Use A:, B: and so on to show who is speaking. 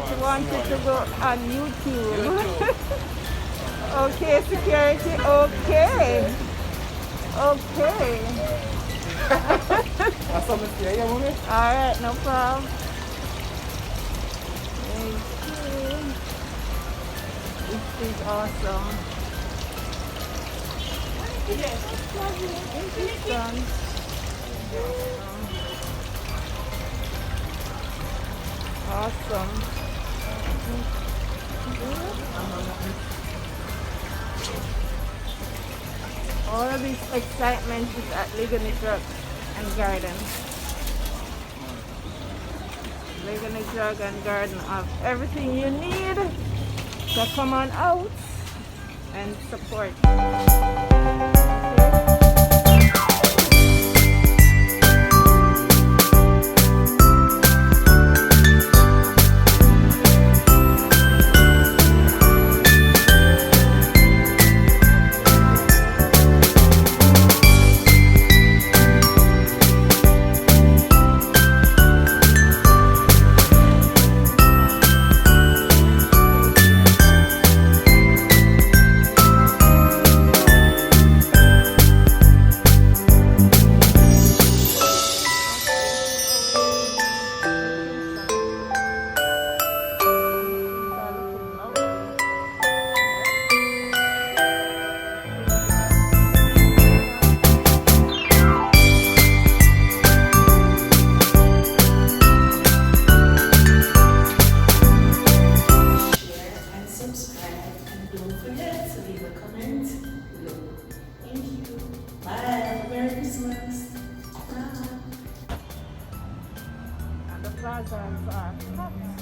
A: She wanted to go on YouTube. Okay, security. Okay. Okay. Alright, no problem. Okay. This is awesome. Kingston. Awesome. All of this excitement is at Ligonier Drug and Garden. Ligonier Drug and Garden have everything you need. So come on out and support. Plaza are